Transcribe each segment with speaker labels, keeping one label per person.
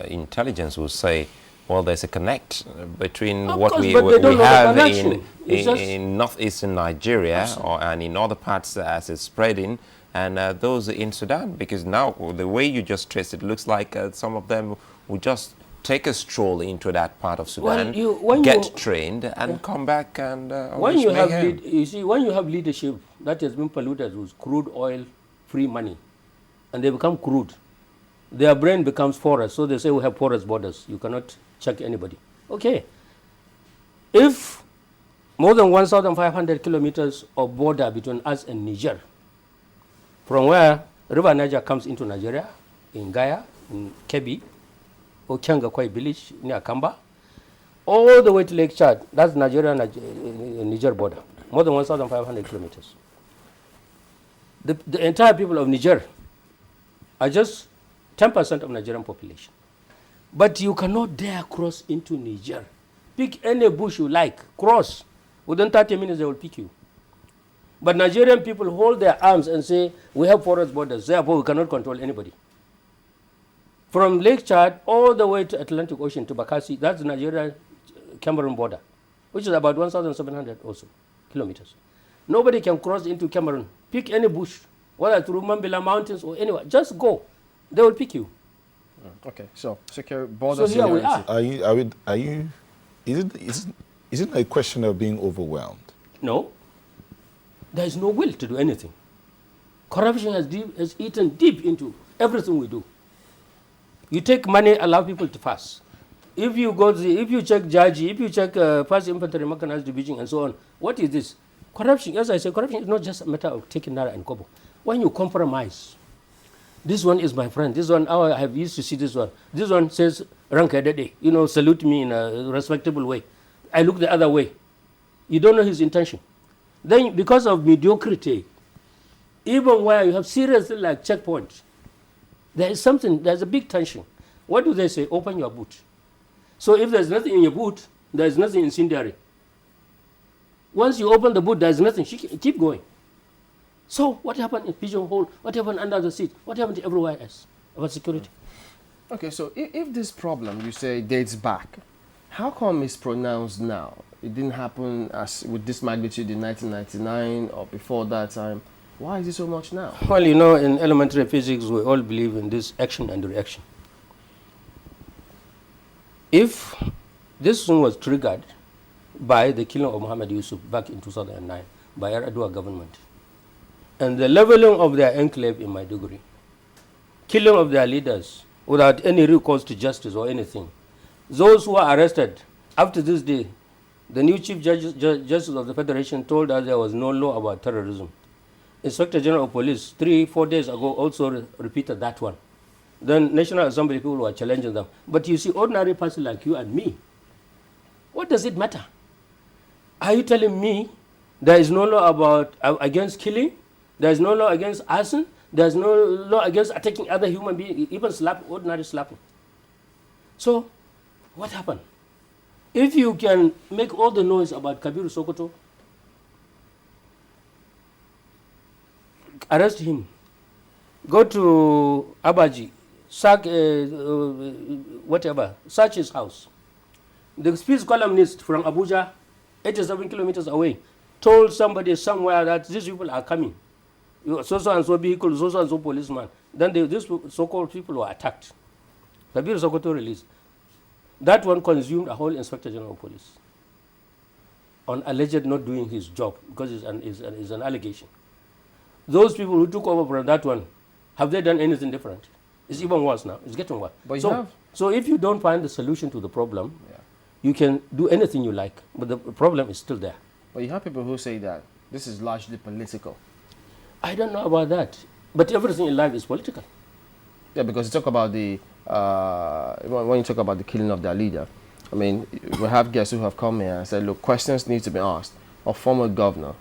Speaker 1: intelligence will say, well, there's a connect between
Speaker 2: Of
Speaker 1: what
Speaker 2: course,
Speaker 1: we
Speaker 2: but they don't know the
Speaker 1: have
Speaker 2: connection.
Speaker 1: in northeastern Nigeria and in other parts as it's spreading, and those in Sudan. Because now, the way you just traced it, looks like some of them will just take a stroll into that part of Sudan, get trained, and come back and
Speaker 2: when you have
Speaker 1: mayhem.
Speaker 2: you see, when you have leadership that has been polluted with crude oil free money, and they become crude, their brain becomes porous. So they say we have porous borders. You cannot check anybody. Okay. If more than 1,500 kilometers of border between us and Niger, from where River Niger comes into Nigeria, in Gaya, in Kebi, or Kyangakwai village near Kamba, all the way to Lake Chad, that's Niger border, more than 1,500 kilometers. The entire people of Niger are just 10% of Nigerian population. But you cannot dare cross into Niger. Pick any bush you like, cross. Within 30 minutes, they will pick you. But Nigerian people hold their arms and say, we have porous borders, therefore we cannot control anybody. From Lake Chad all the way to Atlantic Ocean to Bakassi, that's the Nigeria-Cameroon border, which is about 1,700 or so kilometers. Nobody can cross into Cameroon. Pick any bush, whether through Mambila Mountains or anywhere, just go. They will pick you.
Speaker 3: Okay, so secure border
Speaker 2: So here we
Speaker 3: security.
Speaker 2: are.
Speaker 4: Is it a question of being overwhelmed?
Speaker 2: No. There is no will to do anything. Corruption has eaten deep into everything we do. You take money, allow people to pass. If you check Jaji, if you check First Infantry Mechanized Division and so on, what is this? Corruption, as I say, corruption is not just a matter of taking naira and kobo. When you compromise, this one is my friend, this one, I have used to see this one. This one says, Rankadede, salute me in a respectable way. I look the other way. You don't know his intention. Then because of mediocrity, even where you have seriously like checkpoints, there's a big tension. What do they say? Open your boot. So if there's nothing in your boot, there's nothing incendiary. Once you open the boot, there's nothing. Keep going. So what happened in Pigeonhole? What happened under the seat? What happened everywhere else about security?
Speaker 3: Okay, so if this problem, you say, dates back, how come it's pronounced now? It didn't happen as with this magnitude in 1999 or before that time. Why is it so much now?
Speaker 2: Well, in elementary physics, we all believe in this action and reaction. If this one was triggered by the killing of Muhammad Yusuf back in 2009 by Yar'Adua government, and the leveling of their enclave in Maiduguri, killing of their leaders without any recourse to justice or anything, those who are arrested after this day, the new Chief Justice of the Federation told us there was no law about terrorism. Inspector General of Police 3-4 days ago also repeated that one. Then National Assembly people were challenging them. But you see, ordinary person like you and me, what does it matter? Are you telling me there is no law against killing? There is no law against arson? There is no law against attacking other human beings, even ordinary slapping. So, what happened? If you can make all the noise about Kabiru Sokoto, arrest him, go to Abaji, sack search his house. The peace columnist from Abuja, 87 kilometers away, told somebody somewhere that these people are coming. So and so vehicle, so and so policeman. Then these so-called people were attacked. Kabiru Sokoto released. That one consumed a whole Inspector General of Police on alleged not doing his job, because it's an allegation. Those people who took over from that one, have they done anything different? It's even worse now. It's getting worse.
Speaker 3: But
Speaker 2: so if you don't find the solution to the problem, you can do anything you like, but the problem is still there.
Speaker 3: But you have people who say that this is largely political.
Speaker 2: I don't know about that. But everything in life is political.
Speaker 3: Yeah, because you talk about when you talk about the killing of their leader, I mean, we have guests who have come here and said, look, questions need to be asked of former governor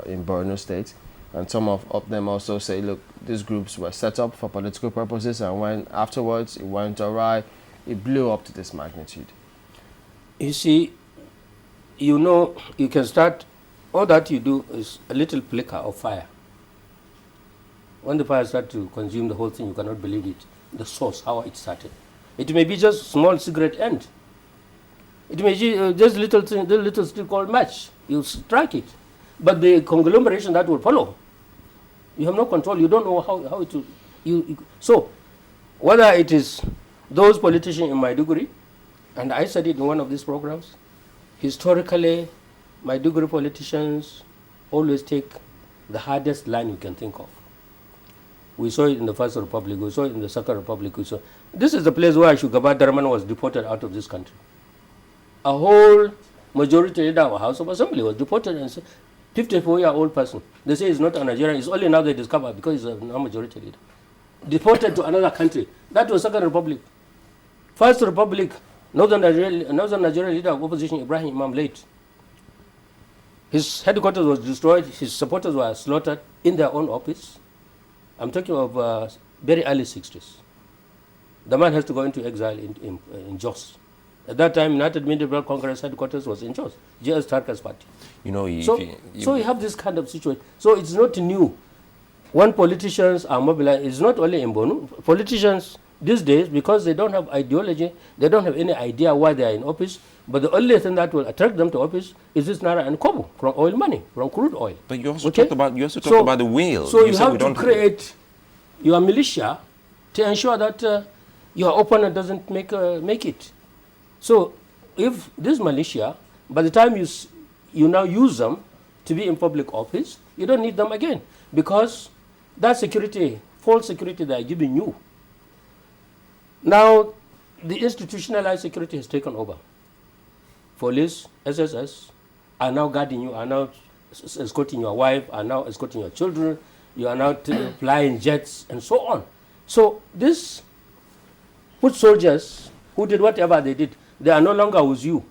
Speaker 3: in Borno State. And some of them also say, look, these groups were set up for political purposes, and when afterwards it went awry, it blew up to this magnitude.
Speaker 2: You see, you can start, all that you do is a little flicker of fire. When the fire starts to consume the whole thing, you cannot believe it, the source, how it started. It may be just small cigarette end. It may be just little thing, the little still called match. You strike it. But the conglomeration that will follow, you have no control. You don't know how it will. So, whether it is those politicians in Maiduguri, and I said it in one of these programs, historically, Maiduguri politicians always take the hardest line you can think of. We saw it in the First Republic, we saw it in the Second Republic. This is the place where Shugaba Darman was deported out of this country. A whole majority leader of House of Assembly was deported, and 54-year-old person. They say he's not a Nigerian. It's only now they discover because he's a majority leader. Deported to another country. That was Second Republic. First Republic, Northern Nigerian leader of opposition, Ibrahim Imam, late. His headquarters was destroyed. His supporters were slaughtered in their own office. I'm talking of very early 60s. The man has to go into exile in Jos. At that time, United Liberal Congress headquarters was in Jos, J.S. Tarka's party.
Speaker 1: You know,
Speaker 2: so you have this kind of situation. So it's not new. When politicians are mobilized, it's not only in Bonu. Politicians these days, because they don't have ideology, they don't have any idea why they are in office, but the only thing that will attract them to office is this Naira and Kobo from oil money, from crude oil.
Speaker 1: But you also talked about the will.
Speaker 2: So you have to create your militia to ensure that your opponent doesn't make it. So if this militia, by the time you now use them to be in public office, you don't need them again, because that security, false security they are giving you. Now, the institutionalized security has taken over. Police, SSS, are now guarding you, are now escorting your wife, are now escorting your children, you are now flying jets, and so on. So this foot soldiers who did whatever they did, they are no longer with you.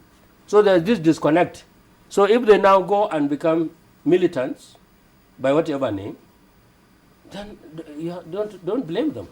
Speaker 2: So there's this disconnect. So if they now go and become militants, by whatever name, then you don't blame them.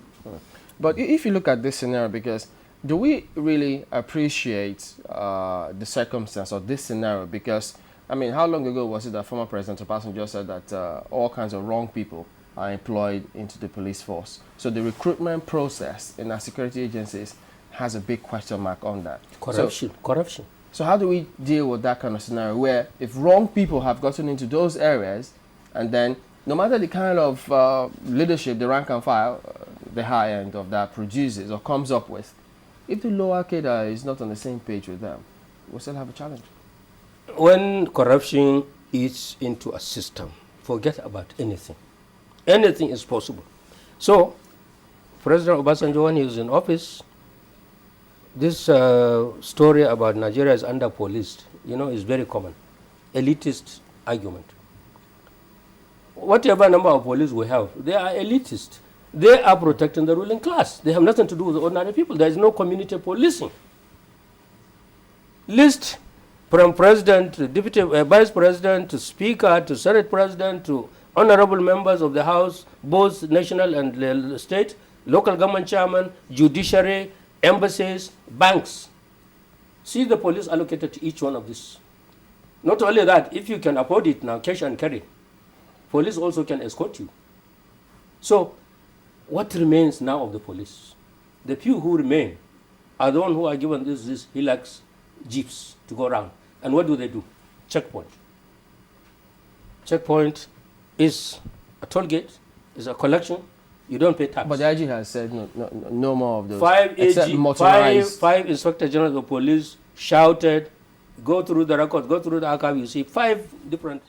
Speaker 3: But if you look at this scenario, because do we really appreciate the circumstance of this scenario? Because, I mean, how long ago was it that former President Obasanjo said that all kinds of wrong people are employed into the police force? So the recruitment process in our security agencies has a big question mark on that.
Speaker 2: Corruption.
Speaker 3: So how do we deal with that kind of scenario where if wrong people have gotten into those areas, and then no matter the kind of leadership the rank and file, the high end of that produces or comes up with, if the lower cadre is not on the same page with them, we'll still have a challenge.
Speaker 2: When corruption eats into a system, forget about anything. Anything is possible. So, President Obasanjo, when he was in office, this story about Nigeria is under-policed, is very common. Elitist argument. Whatever number of police we have, they are elitist. They are protecting the ruling class. They have nothing to do with ordinary people. There is no community policing. List from president to deputy vice president to speaker to senate president to honorable members of the house, both national and state, local government chairman, judiciary, embassies, banks. See the police allocated to each one of these. Not only that, if you can afford it now, cash and carry, police also can escort you. So, what remains now of the police? The few who remain are the ones who are given this Hilux jeeps to go around. And what do? Checkpoint. Checkpoint is a toll gate, is a collection. You don't pay tax.
Speaker 3: But the IG has said no more of those.
Speaker 2: Five Inspector General of Police shouted, go through the records, go through the archive, you see 5 different